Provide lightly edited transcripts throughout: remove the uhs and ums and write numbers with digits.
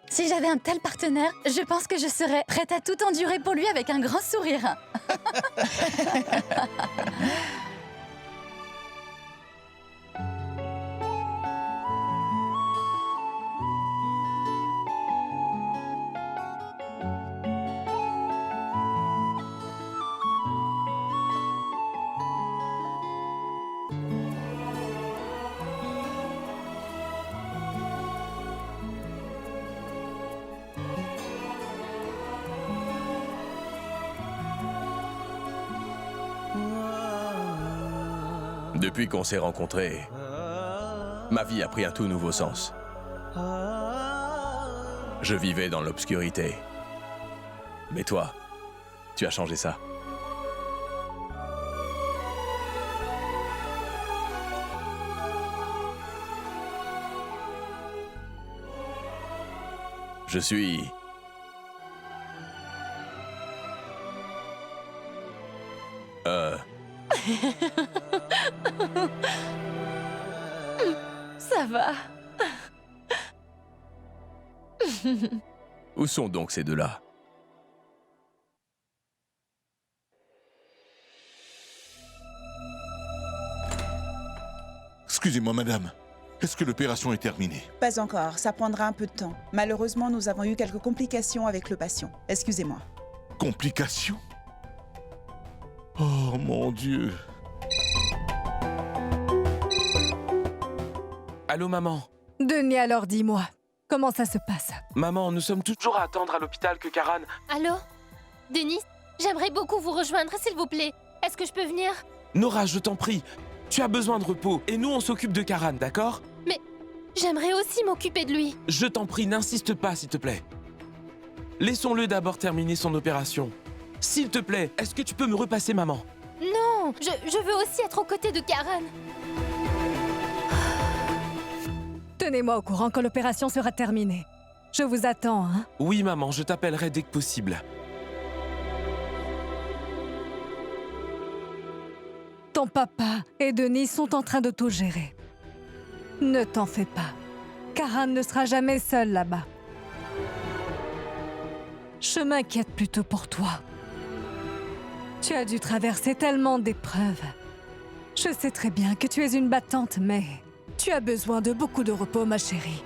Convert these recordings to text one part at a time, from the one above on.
Si j'avais un tel partenaire, je pense que je serais prête à tout endurer pour lui avec un grand sourire. Depuis qu'on s'est rencontrés, ma vie a pris un tout nouveau sens. Je vivais dans l'obscurité. Mais toi, tu as changé ça. Je suis... Ça va. Où sont donc ces deux-là? Excusez-moi, madame. Est-ce que l'opération est terminée? Pas encore, ça prendra un peu de temps. Malheureusement, nous avons eu quelques complications avec le patient. Excusez-moi. Complications? Oh, mon Dieu. Allô, maman? Denis, alors dis-moi, comment ça se passe? Maman, nous sommes toujours à attendre à l'hôpital que Karan... Allô? Denis, j'aimerais beaucoup vous rejoindre, s'il vous plaît. Est-ce que je peux venir? Nora, je t'en prie. Tu as besoin de repos et nous, on s'occupe de Karan, d'accord? Mais j'aimerais aussi m'occuper de lui. Je t'en prie, n'insiste pas, s'il te plaît. Laissons-le d'abord terminer son opération. S'il te plaît, est-ce que tu peux me repasser maman? Non, je veux aussi être aux côtés de Karan. Tenez-moi au courant quand l'opération sera terminée. Je vous attends, hein? Oui, maman, je t'appellerai dès que possible. Ton papa et Denis sont en train d'autogérer. Ne t'en fais pas. Karan ne sera jamais seul là-bas. Je m'inquiète plutôt pour toi. Tu as dû traverser tellement d'épreuves. Je sais très bien que tu es une battante, mais tu as besoin de beaucoup de repos, ma chérie.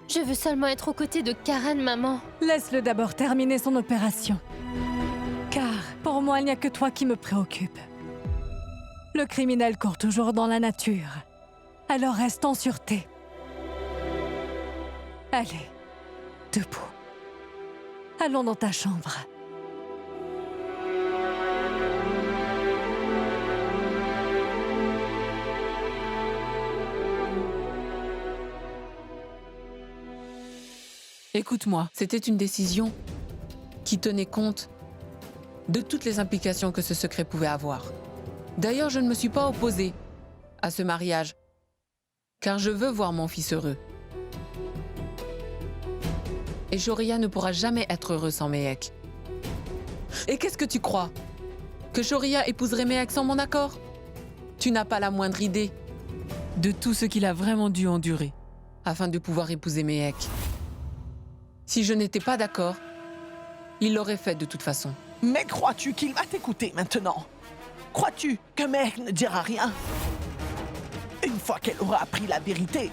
Je veux seulement être aux côtés de Karan, maman. Laisse-le d'abord terminer son opération. Car, pour moi, il n'y a que toi qui me préoccupe. Le criminel court toujours dans la nature. Alors reste en sûreté. Allez, debout. Allons dans ta chambre. Écoute-moi, c'était une décision qui tenait compte de toutes les implications que ce secret pouvait avoir. D'ailleurs, je ne me suis pas opposée à ce mariage, car je veux voir mon fils heureux. Et Shoria ne pourra jamais être heureux sans Mehek. Et qu'est-ce que tu crois? Que Shoria épouserait Mehek sans mon accord? Tu n'as pas la moindre idée de tout ce qu'il a vraiment dû endurer afin de pouvoir épouser Mehek. Si je n'étais pas d'accord, il l'aurait fait de toute façon. Mais crois-tu qu'il va t'écouter maintenant? Crois-tu que Mehek ne dira rien? Une fois qu'elle aura appris la vérité,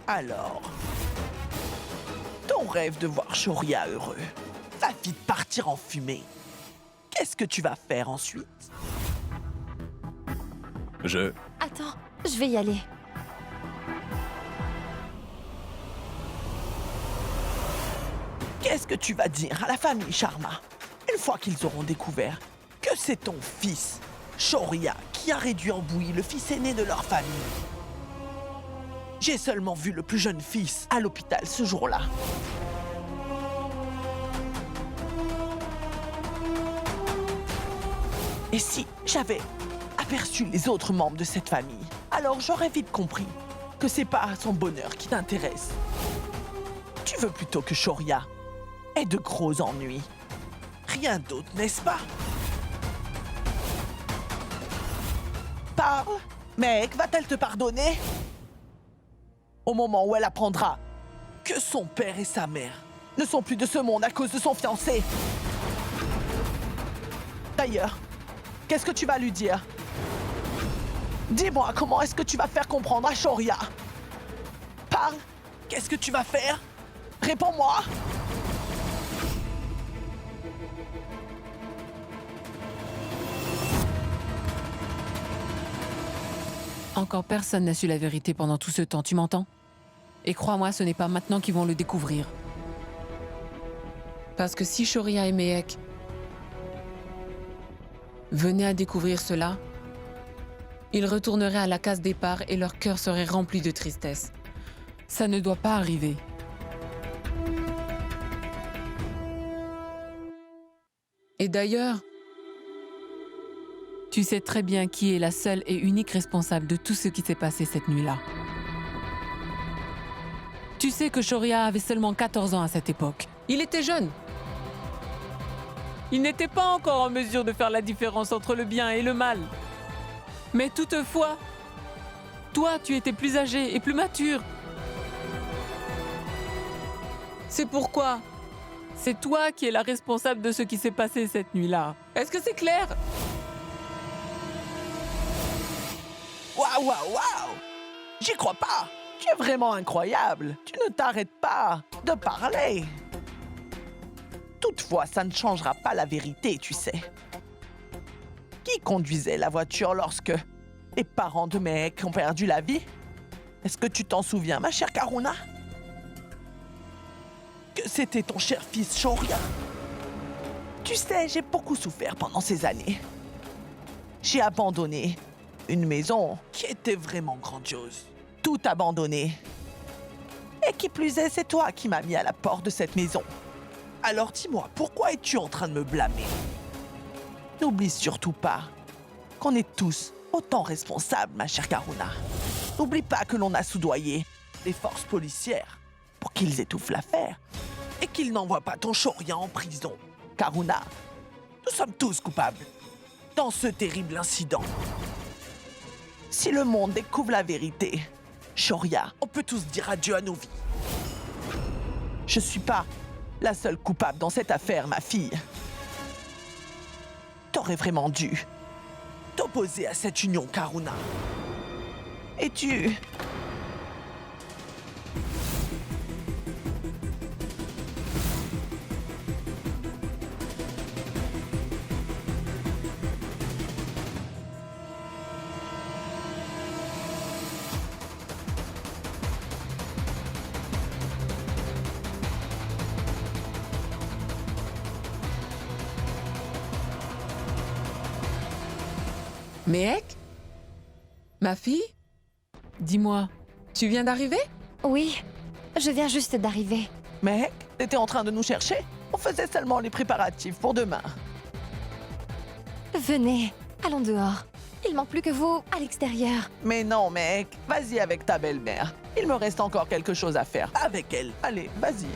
alors... ton rêve de voir Shoria heureux va vite partir en fumée. Qu'est-ce que tu vas faire ensuite? Attends, je vais y aller. Qu'est-ce que tu vas dire à la famille Sharma une fois qu'ils auront découvert que c'est ton fils, Shoria, qui a réduit en bouillie le fils aîné de leur famille? J'ai seulement vu le plus jeune fils à l'hôpital ce jour-là. Et si j'avais aperçu les autres membres de cette famille, alors j'aurais vite compris que c'est pas son bonheur qui t'intéresse. Tu veux plutôt que Shoria ait de gros ennuis. Rien d'autre, n'est-ce pas? Parle, Mehek va-t-elle te pardonner? Au moment où elle apprendra que Son père et sa mère ne sont plus de ce monde à cause de son fiancé. D'ailleurs, qu'est-ce que tu vas lui dire? Dis-moi, comment est-ce que tu vas faire comprendre à Shoria? Parle! Qu'est-ce que tu vas faire? Réponds-moi! Encore personne n'a su la vérité pendant tout ce temps, tu m'entends? Et crois-moi, ce n'est pas maintenant qu'ils vont le découvrir. Parce que si Shoria et Mehek venaient à découvrir cela, ils retourneraient à la case départ et leur cœur serait rempli de tristesse. Ça ne doit pas arriver. Et d'ailleurs, tu sais très bien qui est la seule et unique responsable de tout ce qui s'est passé cette nuit-là. Tu sais que Shoria avait seulement 14 ans à cette époque. Il était jeune. Il n'était pas encore en mesure de faire la différence entre le bien et le mal. Mais toutefois, toi, tu étais plus âgé et plus mature. C'est pourquoi c'est toi qui es la responsable de ce qui s'est passé cette nuit-là. Est-ce que c'est clair? Waouh, waouh, waouh! J'y crois pas! Tu es vraiment incroyable! Tu ne t'arrêtes pas de parler! Toutefois, ça ne changera pas la vérité, tu sais. Qui conduisait la voiture lorsque les parents de Mehek ont perdu la vie? Est-ce que tu t'en souviens, ma chère Karuna? Que c'était ton cher fils Shoria. Tu sais, j'ai beaucoup souffert pendant ces années. J'ai abandonné une maison qui était vraiment grandiose. Tout abandonné. Et qui plus est, c'est toi qui m'as mis à la porte de cette maison. Alors dis-moi, pourquoi es-tu en train de me blâmer? N'oublie surtout pas qu'on est tous autant responsables, ma chère Karuna. N'oublie pas que l'on a soudoyé les forces policières pour qu'ils étouffent l'affaire et qu'ils n'envoient pas ton Shoria en prison. Karuna, nous sommes tous coupables dans ce terrible incident. Si le monde découvre la vérité, Shoria, on peut tous dire adieu à nos vies. Je suis pas la seule coupable dans cette affaire, ma fille. T'aurais vraiment dû t'opposer à cette union, Karuna. Et tu... Mehek? Ma fille? Dis-moi, tu viens d'arriver? Oui, je viens juste d'arriver. Mehek, t'étais en train de nous chercher? On faisait seulement les préparatifs pour demain. Venez, allons dehors. Il manque plus que vous à l'extérieur. Mais non, Mehek, vas-y avec ta belle-mère. Il me reste encore quelque chose à faire avec elle. Allez, vas-y.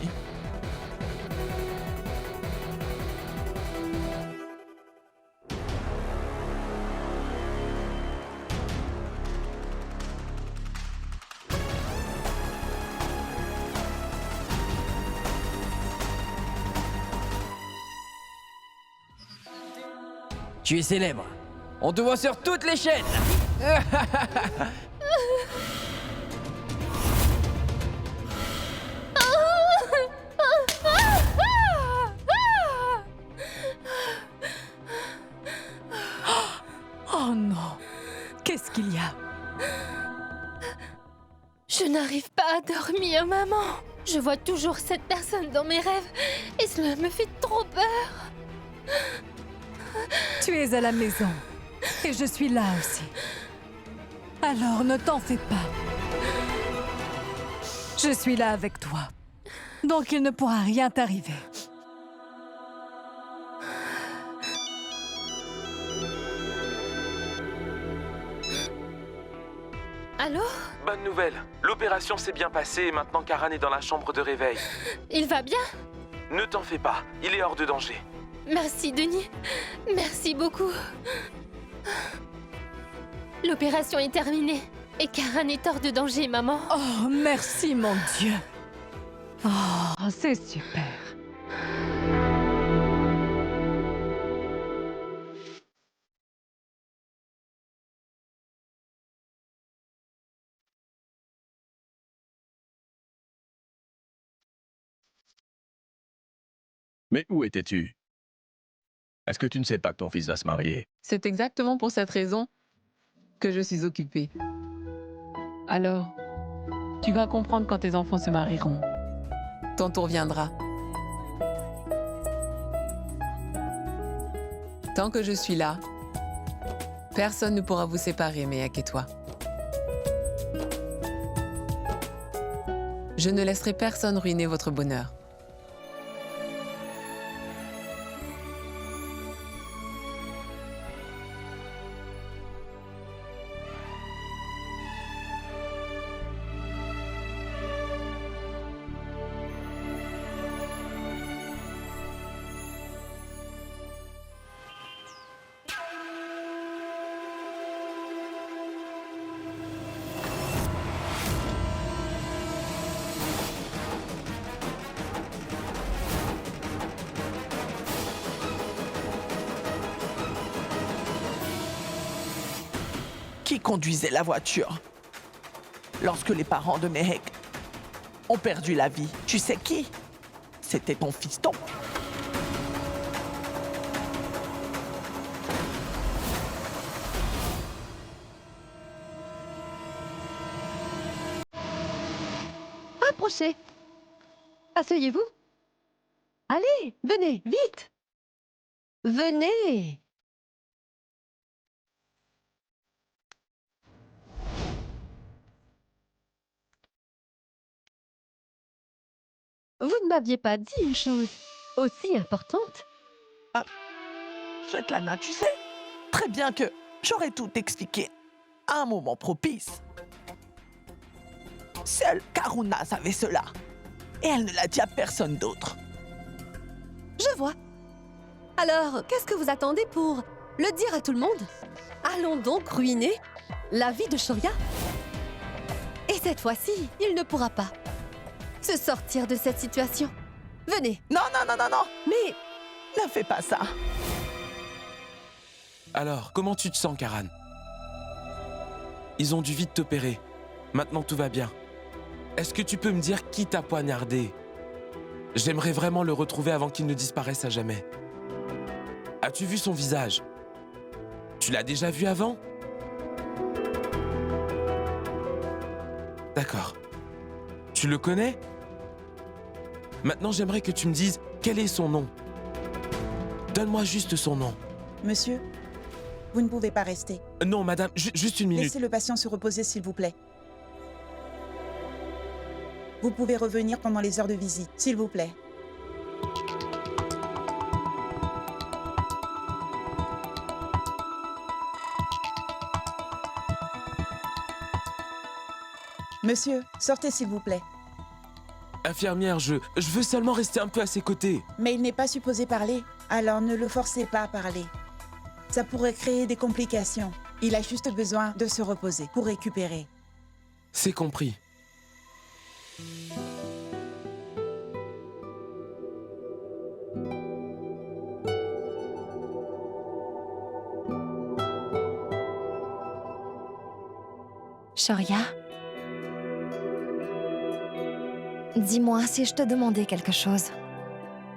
Tu es célèbre. On te voit sur toutes les chaînes. Oh non! Qu'est-ce qu'il y a? Je n'arrive pas à dormir, maman. Je vois toujours cette personne dans mes rêves et cela me fait trop peur. Tu es à la maison. Et je suis là aussi. Alors ne t'en fais pas. Je suis là avec toi. Donc il ne pourra rien t'arriver. Allô? Bonne nouvelle. L'opération s'est bien passée et maintenant Karan est dans la chambre de réveil. Il va bien? Ne t'en fais pas, il est hors de danger. Merci, Denis. Merci beaucoup. L'opération est terminée et Karan est hors de danger, maman. Oh, merci, mon Dieu. Oh, c'est super. Mais où étais-tu? Est-ce que tu ne sais pas que ton fils va se marier? C'est exactement pour cette raison que je suis occupée. Alors, tu vas comprendre quand tes enfants se marieront. Ton tour viendra. Tant que je suis là, personne ne pourra vous séparer, Méhek et toi. Je ne laisserai personne ruiner votre bonheur. Qui conduisait la voiture lorsque les parents de Méhek ont perdu la vie? Tu sais qui? C'était ton fiston. Approchez. Asseyez-vous. Allez, venez, vite. Venez. Vous ne m'aviez pas dit une chose aussi importante. Svetlana, tu sais très bien que j'aurais tout expliqué à un moment propice. Seule Karuna savait cela. Et elle ne l'a dit à personne d'autre. Je vois. Alors, qu'est-ce que vous attendez pour le dire à tout le monde? Allons donc ruiner la vie de Shoria. Et cette fois-ci, il ne pourra pas se sortir de cette situation. Venez. Non, non, non, non, non. Mais ne fais pas ça. Alors, comment tu te sens, Karan? Ils ont dû vite t'opérer. Maintenant, tout va bien. Est-ce que tu peux me dire qui t'a poignardé? J'aimerais vraiment le retrouver avant qu'il ne disparaisse à jamais. As-tu vu son visage? Tu l'as déjà vu avant? D'accord. Tu le connais? Maintenant, j'aimerais que tu me dises quel est son nom. Donne-moi juste son nom. Monsieur, vous ne pouvez pas rester. Non, madame, juste une minute. Laissez le patient se reposer, s'il vous plaît. Vous pouvez revenir pendant les heures de visite, s'il vous plaît. Monsieur, sortez, s'il vous plaît. Infirmière, je veux seulement rester un peu à ses côtés. Mais il n'est pas supposé parler, alors ne le forcez pas à parler. Ça pourrait créer des complications. Il a juste besoin de se reposer pour récupérer. C'est compris. Shoria, dis-moi si je te demandais quelque chose.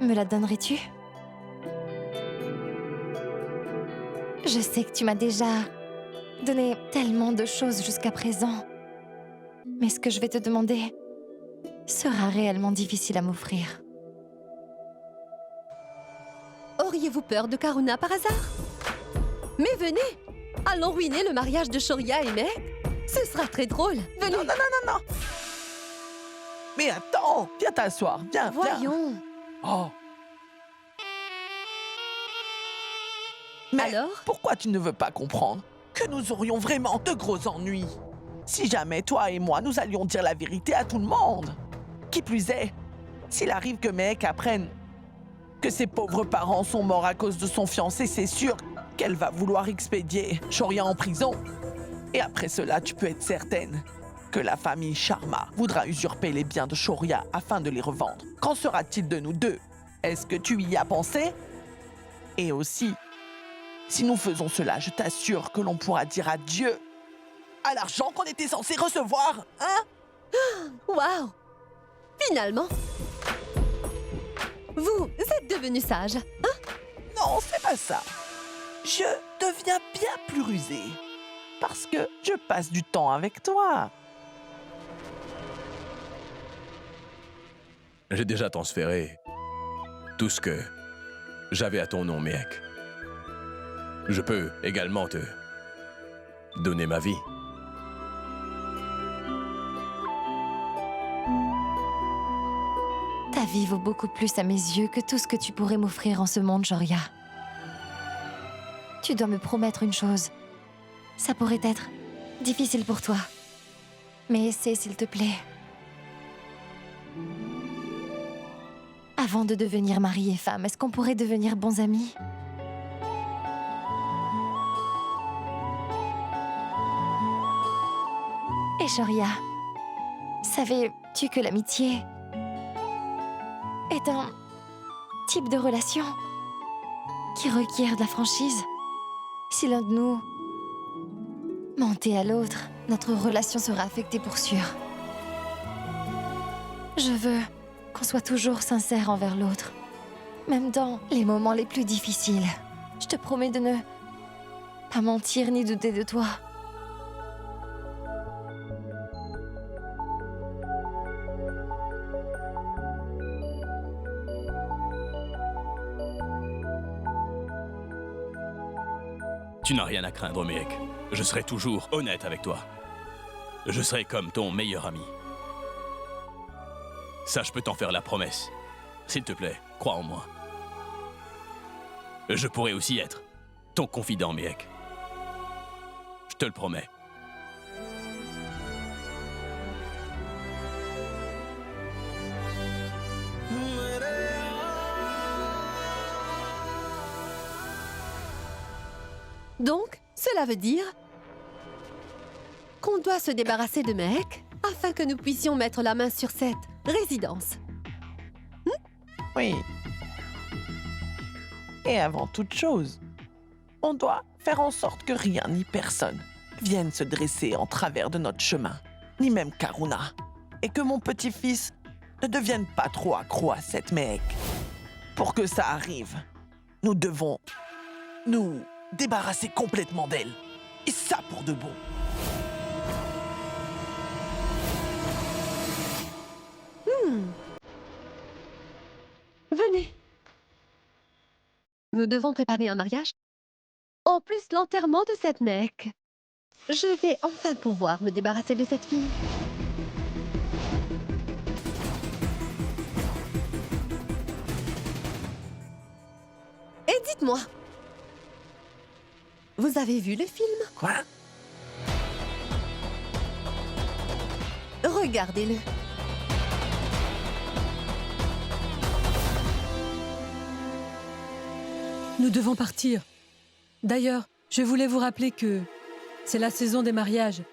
Me la donnerais-tu? Je sais que tu m'as déjà donné tellement de choses jusqu'à présent. Mais ce que je vais te demander sera réellement difficile à m'offrir. Auriez-vous peur de Karuna par hasard? Mais venez, allons ruiner le mariage de Shoria et Méhek. Ce sera très drôle. Venez. Non, non, non, non, non. Mais attends, viens t'asseoir, viens, viens. Voyons. Oh. Mais alors, pourquoi tu ne veux pas comprendre que nous aurions vraiment de gros ennuis si jamais toi et moi nous allions dire la vérité à tout le monde? Qui plus est, s'il arrive que Méhek apprenne que ses pauvres parents sont morts à cause de son fiancé, c'est sûr qu'elle va vouloir expédier Shoria en prison. Et après cela, tu peux être certaine que la famille Sharma voudra usurper les biens de Shaurya afin de les revendre. Qu'en sera-t-il de nous deux? Est-ce que tu y as pensé? Et aussi, si nous faisons cela, je t'assure que l'on pourra dire adieu à l'argent qu'on était censé recevoir, hein? Waouh! Finalement, vous êtes devenu sage, hein? Non, c'est pas ça. Je deviens bien plus rusé. Parce que je passe du temps avec toi. J'ai déjà transféré tout ce que j'avais à ton nom, Mehek. Je peux également te donner ma vie. Ta vie vaut beaucoup plus à mes yeux que tout ce que tu pourrais m'offrir en ce monde, Joria. Tu dois me promettre une chose. Ça pourrait être difficile pour toi. Mais essaie, s'il te plaît. Avant de devenir mari et femme, est-ce qu'on pourrait devenir bons amis? Et Joria, savais-tu que l'amitié est un type de relation qui requiert de la franchise? Si l'un de nous mentait à l'autre, notre relation sera affectée pour sûr. Je veux qu'on soit toujours sincère envers l'autre, même dans les moments les plus difficiles. Je te promets de ne pas mentir ni douter de toi. Tu n'as rien à craindre, Mehek. Je serai toujours honnête avec toi. Je serai comme ton meilleur ami. Ça, je peux t'en faire la promesse. S'il te plaît, crois en moi. Je pourrai aussi être ton confident, Mehek. Je te le promets. Donc, cela veut dire qu'on doit se débarrasser de Mehek afin que nous puissions mettre la main sur cette résidence. Oui. Et avant toute chose, on doit faire en sorte que rien ni personne vienne se dresser en travers de notre chemin, ni même Karuna. Et que mon petit-fils ne devienne pas trop accro à cette Mehek. Pour que ça arrive, nous devons nous débarrasser complètement d'elle. Et ça pour de bon. Venez. Nous devons préparer un mariage. En plus, l'enterrement de cette Mehek. Je vais enfin pouvoir me débarrasser de cette fille. Et dites-moi, vous avez vu le film? Quoi? Regardez-le. Nous devons partir. D'ailleurs, je voulais vous rappeler que c'est la saison des mariages.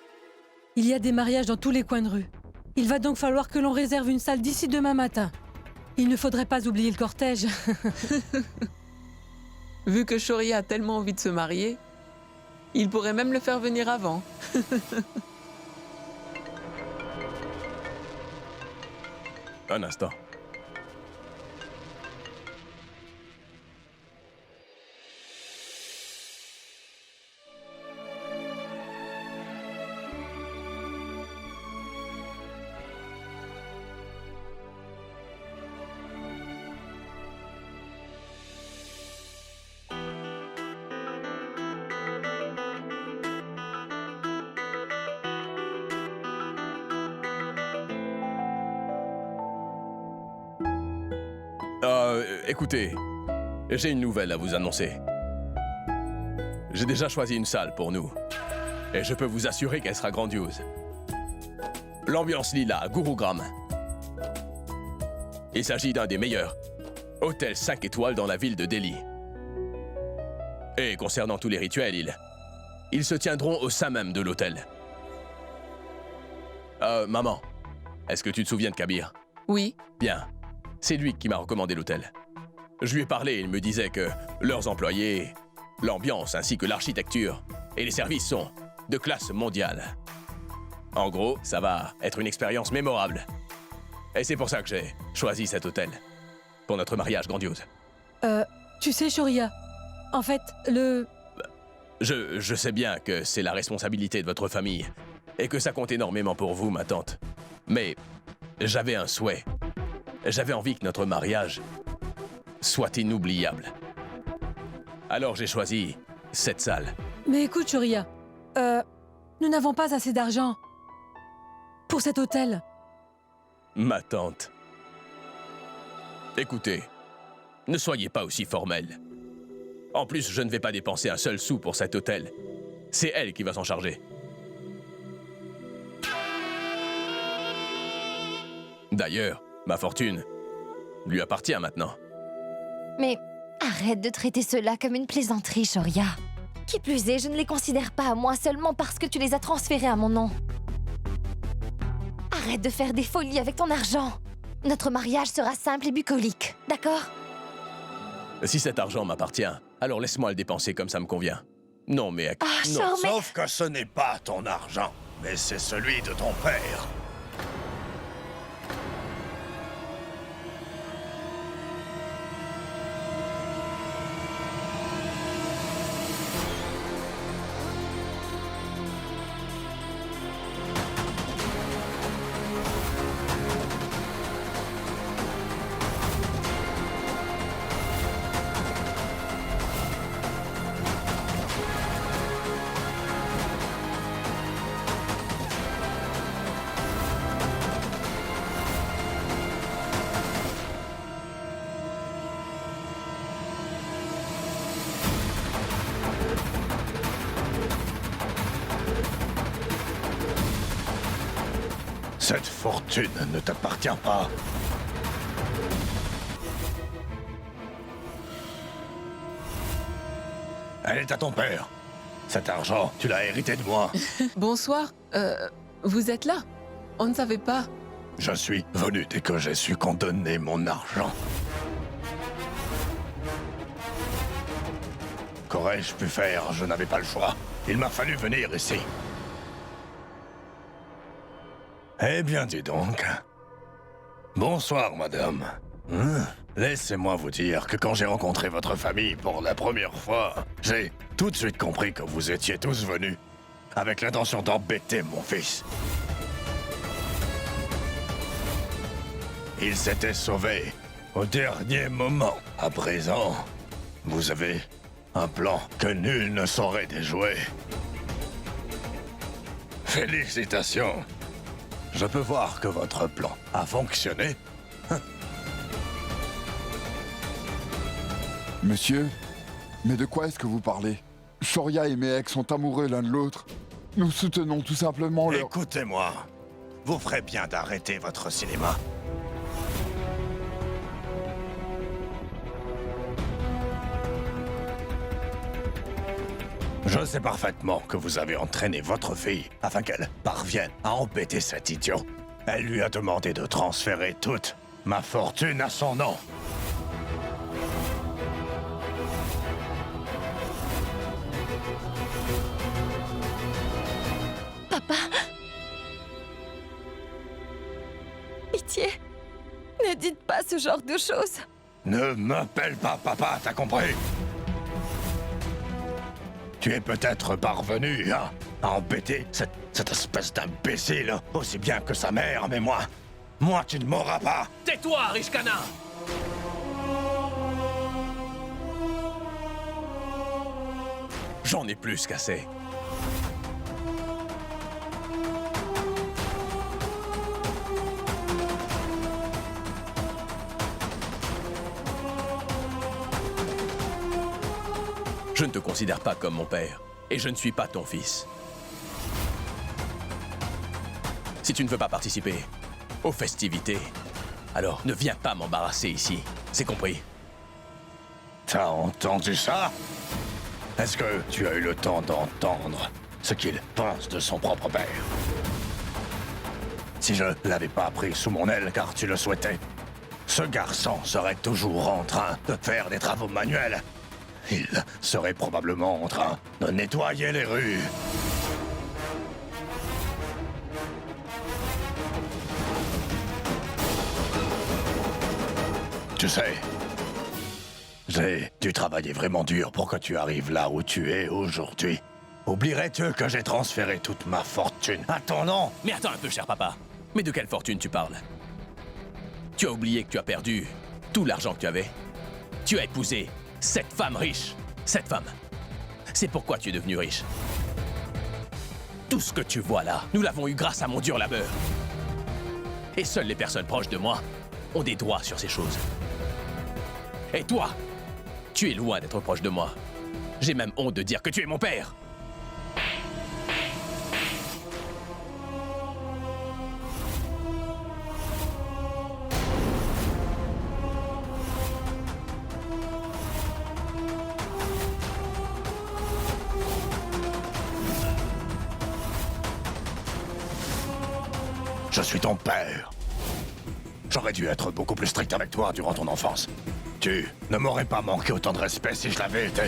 Il y a des mariages dans tous les coins de rue. Il va donc falloir que l'on réserve une salle d'ici demain matin. Il ne faudrait pas oublier le cortège. Vu que Shaurya a tellement envie de se marier, il pourrait même le faire venir avant. Un instant. Écoutez, j'ai une nouvelle à vous annoncer. J'ai déjà choisi une salle pour nous. Et je peux vous assurer qu'elle sera grandiose. L'ambiance Lila, Gurugram. Il s'agit d'un des meilleurs hôtels 5 étoiles dans la ville de Delhi. Et concernant tous les rituels, ils se tiendront au sein même de l'hôtel. Maman, est-ce que tu te souviens de Kabir? Oui. Bien. C'est lui qui m'a recommandé l'hôtel. Je lui ai parlé et il me disait que leurs employés, l'ambiance ainsi que l'architecture et les services sont de classe mondiale. En gros, ça va être une expérience mémorable. Et c'est pour ça que j'ai choisi cet hôtel. Pour notre mariage grandiose. Tu sais, Shoria, en fait, Je sais bien que c'est la responsabilité de votre famille et que ça compte énormément pour vous, ma tante. Mais j'avais un souhait. J'avais envie que notre mariage soit inoubliable. Alors j'ai choisi cette salle. Mais écoute, Shoria, nous n'avons pas assez d'argent pour cet hôtel. Ma tante. Écoutez, ne soyez pas aussi formelle. En plus, je ne vais pas dépenser un seul sou pour cet hôtel. C'est elle qui va s'en charger. D'ailleurs, ma fortune lui appartient maintenant. Mais arrête de traiter cela comme une plaisanterie, Shoria. Qui plus est, je ne les considère pas à moi seulement parce que tu les as transférés à mon nom. Arrête de faire des folies avec ton argent. Notre mariage sera simple et bucolique, d'accord? Si cet argent m'appartient, alors laisse-moi le dépenser comme ça me convient. Non, mais... Ah, non. Sauf que ce n'est pas ton argent, mais c'est celui de ton père. Cette fortune ne t'appartient pas. Elle est à ton père. Cet argent, tu l'as hérité de moi. Bonsoir. Vous êtes là? On ne savait pas. Je suis venu dès que j'ai su qu'on donnait mon argent. Qu'aurais-je pu faire? Je n'avais pas le choix. Il m'a fallu venir ici. Eh bien, dis donc. Bonsoir, madame. Laissez-moi vous dire que quand j'ai rencontré votre famille pour la première fois, j'ai tout de suite compris que vous étiez tous venus avec l'intention d'embêter mon fils. Il s'était sauvé au dernier moment. À présent, vous avez un plan que nul ne saurait déjouer. Félicitations. Je peux voir que votre plan a fonctionné. Monsieur, mais de quoi est-ce que vous parlez? Shoria et Mehek sont amoureux l'un de l'autre. Nous soutenons tout simplement leur... Écoutez-moi, vous ferez bien d'arrêter votre cinéma. Je sais parfaitement que vous avez entraîné votre fille afin qu'elle parvienne à embêter cet idiot. Elle lui a demandé de transférer toute ma fortune à son nom. Papa? Pitié, ne dites pas ce genre de choses. Ne m'appelle pas papa, t'as compris? Tu es peut-être parvenu à embêter cette espèce d'imbécile aussi bien que sa mère, mais moi, tu ne m'auras pas. Tais-toi, Rishkana! J'en ai plus qu'assez. Je ne te considère pas comme mon père, et je ne suis pas ton fils. Si tu ne veux pas participer aux festivités, alors ne viens pas m'embarrasser ici. C'est compris? T'as entendu ça? Est-ce que tu as eu le temps d'entendre ce qu'il pense de son propre père? si je l'avais pas pris sous mon aile car tu le souhaitais. Ce garçon serait toujours en train de faire des travaux manuels. Il serait probablement en train de nettoyer les rues. Tu sais, j'ai dû travailler vraiment dur pour que tu arrives là où tu es aujourd'hui. Oublierais-tu que j'ai transféré toute ma fortune à ton nom? Mais attends un peu, cher papa. Mais de quelle fortune tu parles? Tu as oublié que tu as perdu tout l'argent que tu avais? Tu as épousé cette femme riche. Cette femme. C'est pourquoi tu es devenu riche. Tout ce que tu vois là, nous l'avons eu grâce à mon dur labeur. Et seules les personnes proches de moi ont des droits sur ces choses. Et toi, tu es loin d'être proche de moi. J'ai même honte de dire que tu es mon père. Je suis ton père. J'aurais dû être beaucoup plus strict avec toi durant ton enfance. Tu ne m'aurais pas manqué autant de respect si je l'avais été.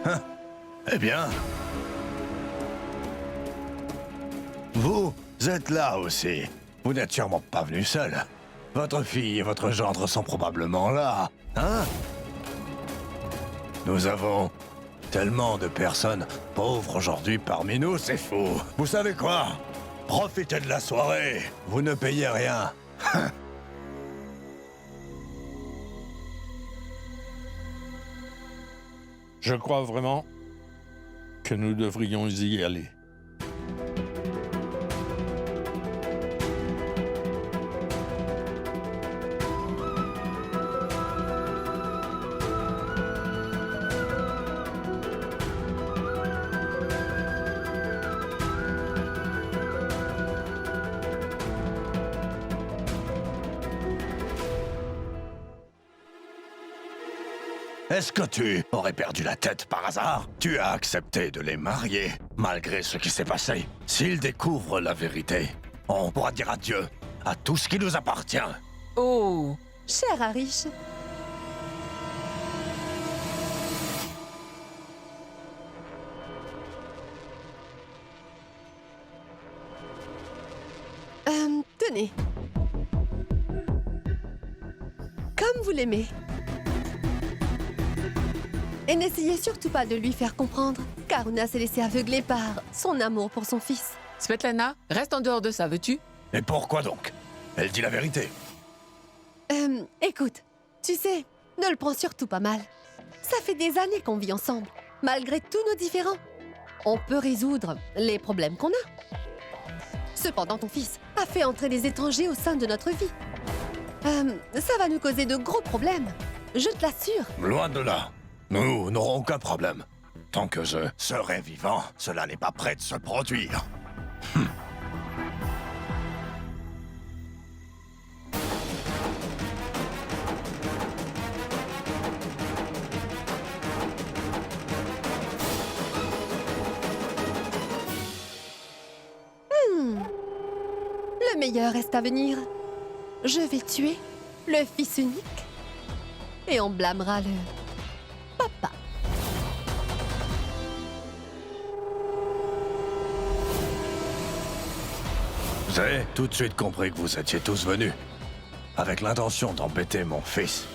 Hein? Eh bien... Vous êtes là aussi. Vous n'êtes sûrement pas venu seul. Votre fille et votre gendre sont probablement là, hein? Nous avons tellement de personnes pauvres aujourd'hui parmi nous, c'est fou. Vous savez quoi? Profitez de la soirée. Vous ne payez rien. Je crois vraiment que nous devrions y aller. Est-ce que tu aurais perdu la tête par hasard? Tu as accepté de les marier, malgré ce qui s'est passé. S'ils découvrent la vérité, on pourra dire adieu à tout ce qui nous appartient. Oh! Cher Arish, tenez. Comme vous l'aimez. Et n'essayez surtout pas de lui faire comprendre, qu'Aruna s'est laissé aveugler par son amour pour son fils. Svetlana, reste en dehors de ça, veux-tu? Et pourquoi donc? Elle dit la vérité. Écoute, tu sais, ne le prends surtout pas mal. Ça fait des années qu'on vit ensemble, malgré tous nos différends. On peut résoudre les problèmes qu'on a. Cependant, ton fils a fait entrer des étrangers au sein de notre vie. Ça va nous causer de gros problèmes, je te l'assure. Loin de là. Nous n'aurons aucun problème. Tant que je serai vivant, cela n'est pas prêt de se produire. Le meilleur reste à venir. Je vais tuer le fils unique et on blâmera le papa. J'ai tout de suite compris que vous étiez tous venus, avec l'intention d'embêter mon fils.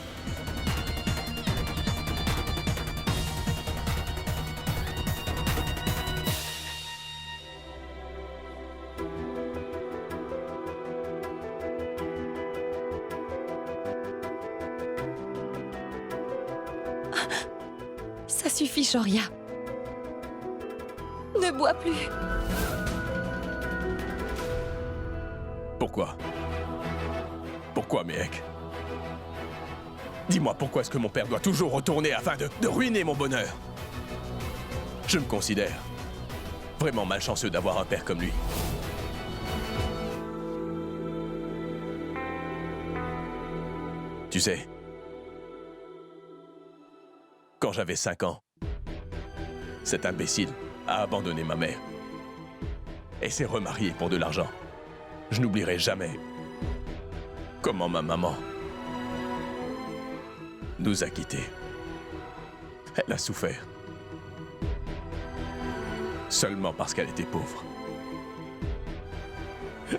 Ça suffit, Shoria. Ne bois plus. Pourquoi? Pourquoi, Méhek? Dis-moi, pourquoi est-ce que mon père doit toujours retourner afin de ruiner mon bonheur? Je me considère vraiment malchanceux d'avoir un père comme lui. Tu sais, quand j'avais 5 ans, cet imbécile a abandonné ma mère et s'est remarié pour de l'argent. Je n'oublierai jamais comment ma maman nous a quittés. Elle a souffert. Seulement parce qu'elle était pauvre.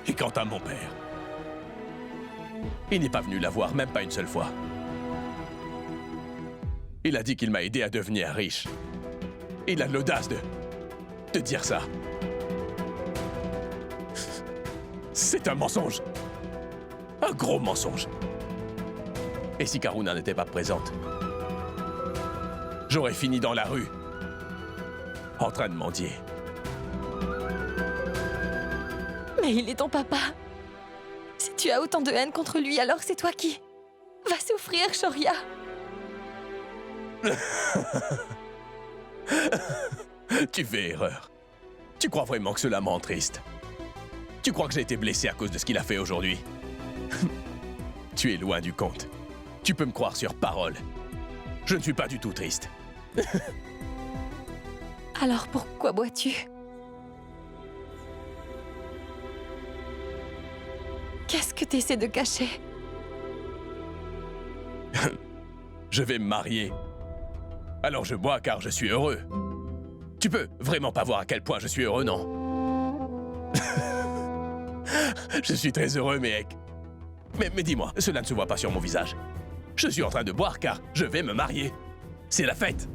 Et quant à mon père, il n'est pas venu la voir, même pas une seule fois. Il a dit qu'il m'a aidé à devenir riche. Il a l'audace de dire ça. C'est un mensonge. Un gros mensonge. Et si Karuna n'était pas présente, j'aurais fini dans la rue, en train de mendier. Mais il est ton papa. Si tu as autant de haine contre lui, alors c'est toi qui vas souffrir, Shoria. Tu fais erreur. Tu crois vraiment que cela me rend triste? Tu crois que j'ai été blessé à cause de ce qu'il a fait aujourd'hui? Tu es loin du compte. Tu peux me croire sur parole. Je ne suis pas du tout triste. Alors pourquoi bois-tu? Qu'est-ce que tu essaies de cacher? Je vais me marier. Alors je bois car je suis heureux. Tu peux vraiment pas voir à quel point je suis heureux, non? Je suis très heureux, Méhek. Mais dis-moi, cela ne se voit pas sur mon visage. Je suis en train de boire car je vais me marier. C'est la fête.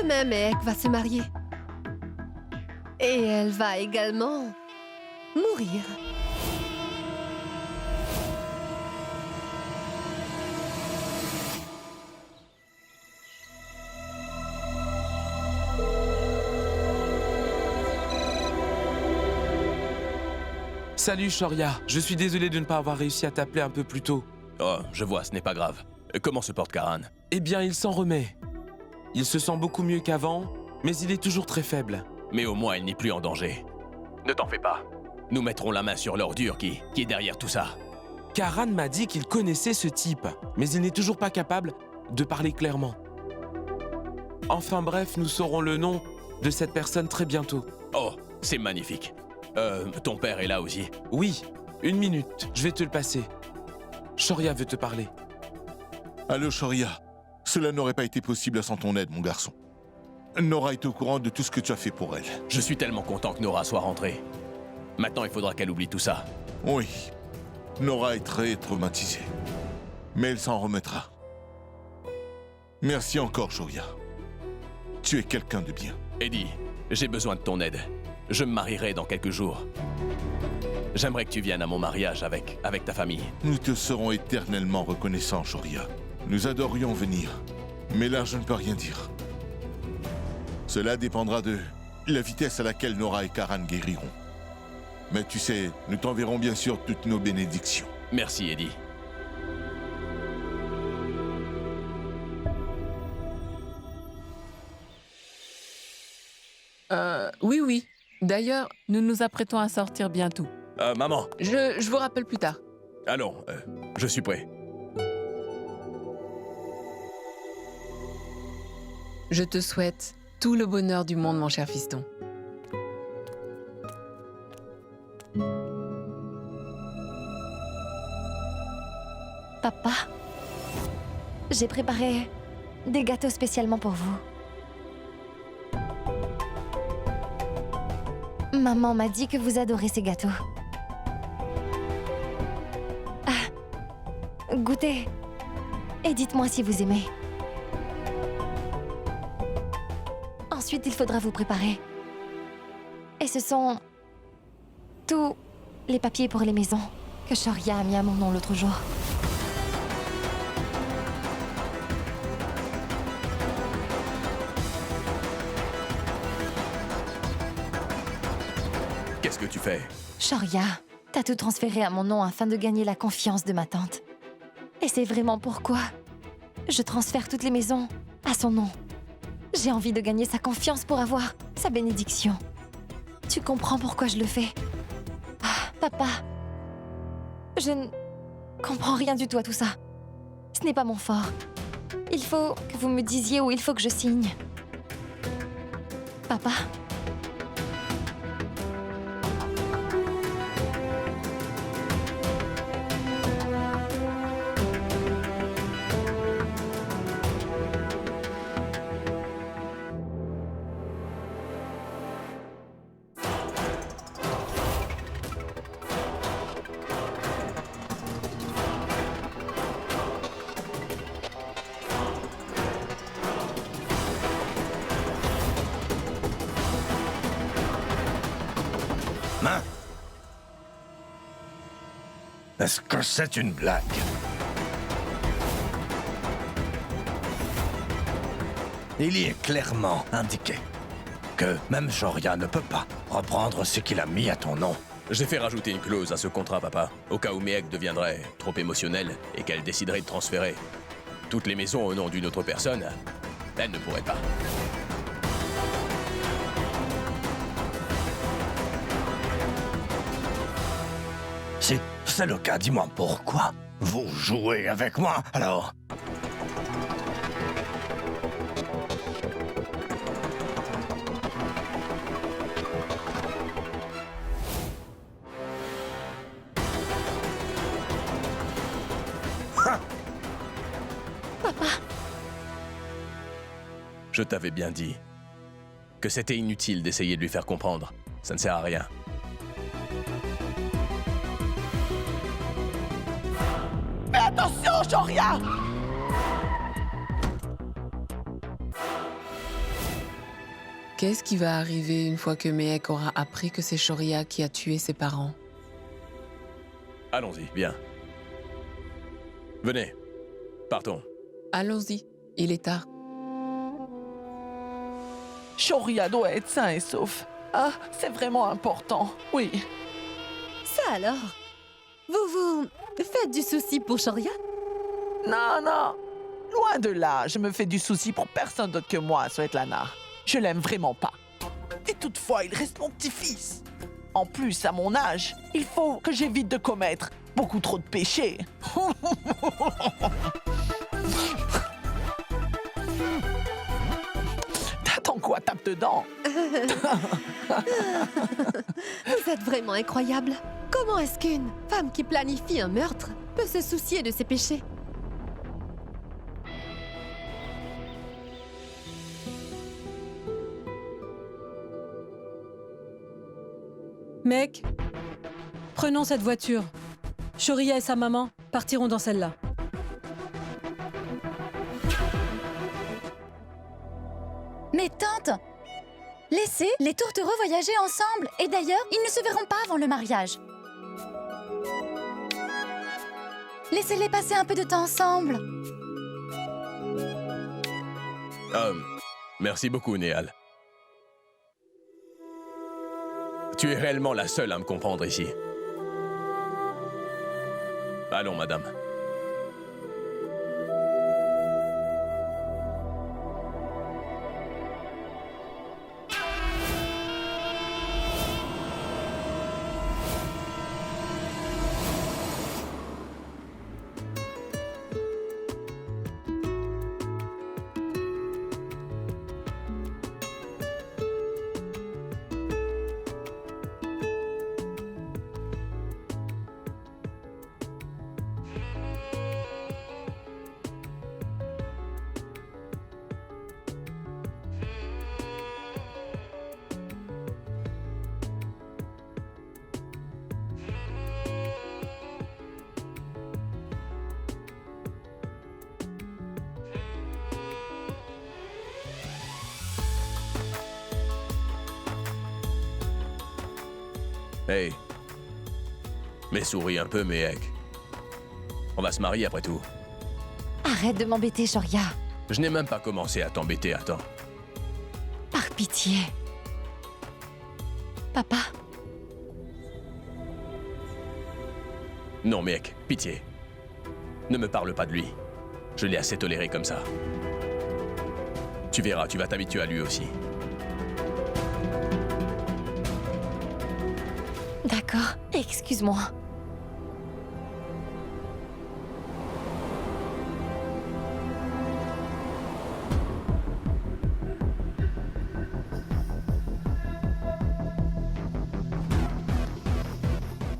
Demain, Méhek va se marier. Et elle va également mourir. Salut Shoria, je suis désolé de ne pas avoir réussi à t'appeler un peu plus tôt. Oh, je vois, ce n'est pas grave. Comment se porte Karan? Eh bien, il s'en remet. Il se sent beaucoup mieux qu'avant, mais il est toujours très faible. Mais au moins, il n'est plus en danger. Ne t'en fais pas. Nous mettrons la main sur l'ordure qui est derrière tout ça. Karan m'a dit qu'il connaissait ce type, mais il n'est toujours pas capable de parler clairement. Enfin bref, nous saurons le nom de cette personne très bientôt. Oh, c'est magnifique. Ton père est là aussi? Oui, 1 minute, je vais te le passer. Shoria veut te parler. Allô, Shoria. Cela n'aurait pas été possible sans ton aide, mon garçon. Nora est au courant de tout ce que tu as fait pour elle. Je suis tellement content que Nora soit rentrée. Maintenant, il faudra qu'elle oublie tout ça. Oui. Nora est très traumatisée. Mais elle s'en remettra. Merci encore, Shoria. Tu es quelqu'un de bien. Eddie, j'ai besoin de ton aide. Je me marierai dans quelques jours. J'aimerais que tu viennes à mon mariage avec ta famille. Nous te serons éternellement reconnaissants, Shoria. Nous adorions venir, mais là, je ne peux rien dire. Cela dépendra de la vitesse à laquelle Nora et Karan guériront. Mais tu sais, nous t'enverrons bien sûr toutes nos bénédictions. Merci, Eddie. Oui. D'ailleurs, nous nous apprêtons à sortir bientôt. Maman. Je vous rappelle plus tard. Allons, je suis prêt. Je te souhaite tout le bonheur du monde, mon cher fiston. Papa, j'ai préparé des gâteaux spécialement pour vous. Maman m'a dit que vous adorez ces gâteaux. Ah, goûtez et dites-moi si vous aimez. Ensuite, il faudra vous préparer. Et ce sont Surtout les papiers pour les maisons que Shoria a mis à mon nom l'autre jour. Qu'est-ce que tu fais? Shoria, t'as tout transféré à mon nom afin de gagner la confiance de ma tante. Et c'est vraiment pourquoi je transfère toutes les maisons à son nom. J'ai envie de gagner sa confiance pour avoir sa bénédiction. Tu comprends pourquoi je le fais? Ah, papa, je ne comprends rien du tout à tout ça. Ce n'est pas mon fort. Il faut que vous me disiez où il faut que je signe. Papa? Hein? Est-ce que c'est une blague? Il y est clairement indiqué que même Shoria ne peut pas reprendre ce qu'il a mis à ton nom. J'ai fait rajouter une clause à ce contrat, papa, au cas où Méhek deviendrait trop émotionnelle et qu'elle déciderait de transférer toutes les maisons au nom d'une autre personne. Elle ne pourrait pas. Si c'est le cas, dis-moi pourquoi vous jouez avec moi, alors? Papa! Je t'avais bien dit que c'était inutile d'essayer de lui faire comprendre. Ça ne sert à rien. Mais attention, Shoria! Qu'est-ce qui va arriver une fois que Méhek aura appris que c'est Shoria qui a tué ses parents? Allons-y, bien. Venez, partons. Allons-y, il est tard. Shoria doit être sain et sauf. Ah, c'est vraiment important, oui. Ça alors? Vous faites du souci pour Shoria? Non, non. Loin de là, je me fais du souci pour personne d'autre que moi, Svetlana. Je l'aime vraiment pas. Et toutefois, il reste mon petit-fils. En plus, à mon âge, il faut que j'évite de commettre beaucoup trop de péchés. T'attends quoi? Tape dedans. Vous êtes vraiment incroyable. Comment est-ce qu'une femme qui planifie un meurtre peut se soucier de ses péchés? Mec, prenons cette voiture. Shoria et sa maman partiront dans celle-là. Mais tante, laissez les tourtereaux voyager ensemble. Et d'ailleurs, ils ne se verront pas avant le mariage. Laissez-les passer un peu de temps ensemble. Merci beaucoup, Néal. Tu es réellement la seule à me comprendre ici. Allons, madame. Hey, Mais souris un peu, Mehek. On va se marier après tout. Arrête de m'embêter, Shoria. Je n'ai même pas commencé à t'embêter, attends. Par pitié. Papa? Non, Mehek, pitié. Ne me parle pas de lui. Je l'ai assez toléré comme ça. Tu verras, tu vas t'habituer à lui aussi. D'accord, excuse-moi.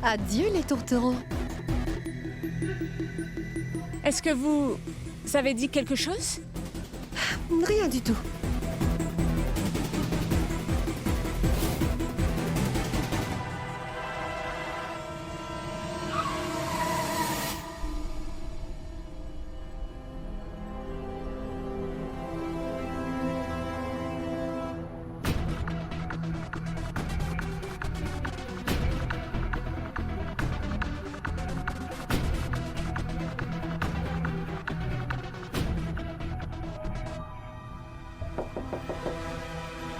Adieu les tourtereaux. Est-ce que vous avez dit quelque chose? Rien du tout.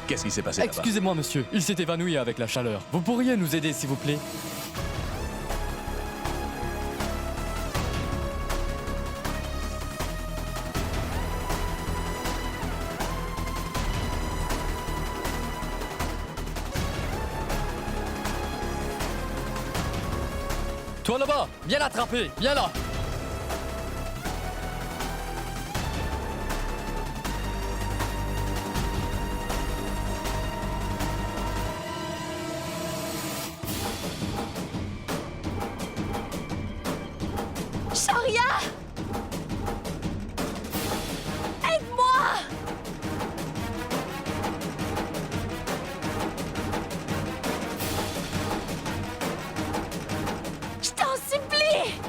Qu'est-ce qui s'est passé là-bas? Excusez-moi, monsieur, il s'est évanoui avec la chaleur. Vous pourriez nous aider, s'il vous plaît? Toi là-bas, viens l'attraper, viens là! Shoria! Aide-moi! Je t'en supplie!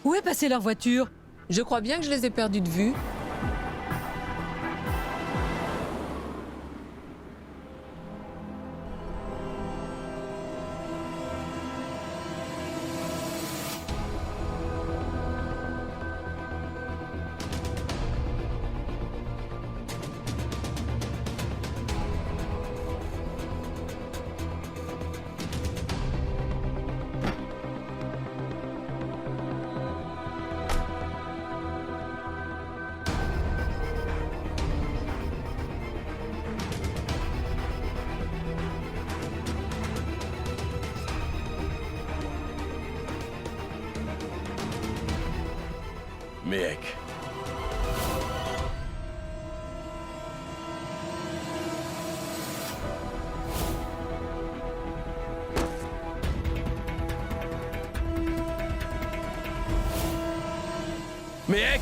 Où est passée leur voiture? Je crois bien que je les ai perdus de vue. Mehek. Mehek!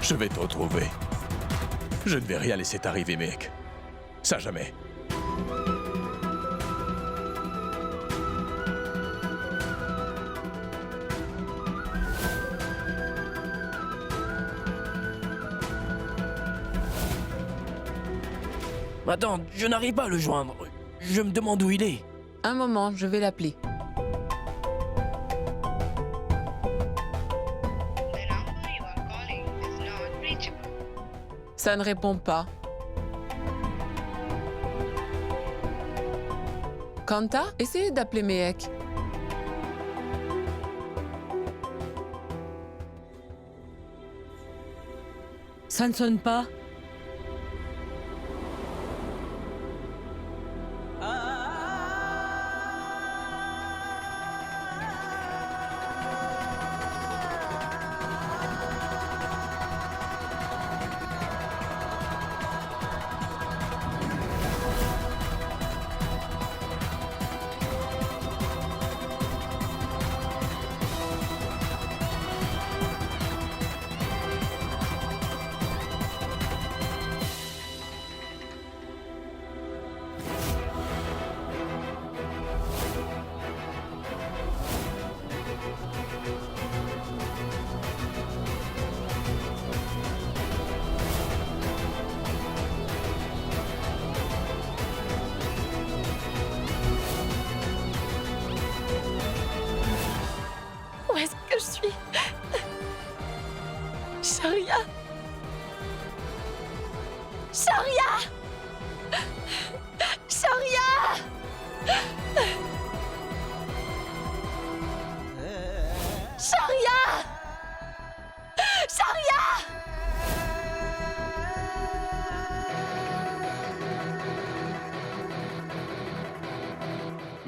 Je vais te retrouver. Je ne vais rien laisser t'arriver, Mehek. Ça jamais. Attends, je n'arrive pas à le joindre. Je me demande où il est. Un moment, je vais l'appeler. Ça ne répond pas. Kanta, essayez d'appeler Mehek. Ça ne sonne pas.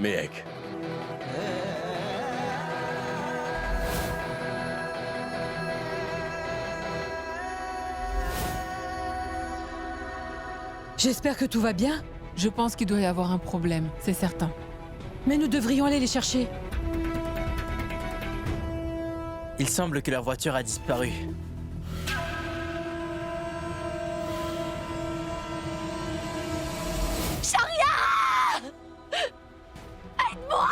Méhek. J'espère que tout va bien. Je pense qu'il doit y avoir un problème, c'est certain. Mais nous devrions aller les chercher. Il semble que leur voiture a disparu. Shoria! Aide-moi!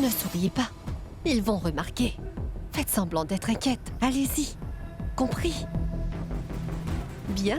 Ne souriez pas. Ils vont remarquer. Faites semblant d'être inquiète. Allez-y. Compris? Bien.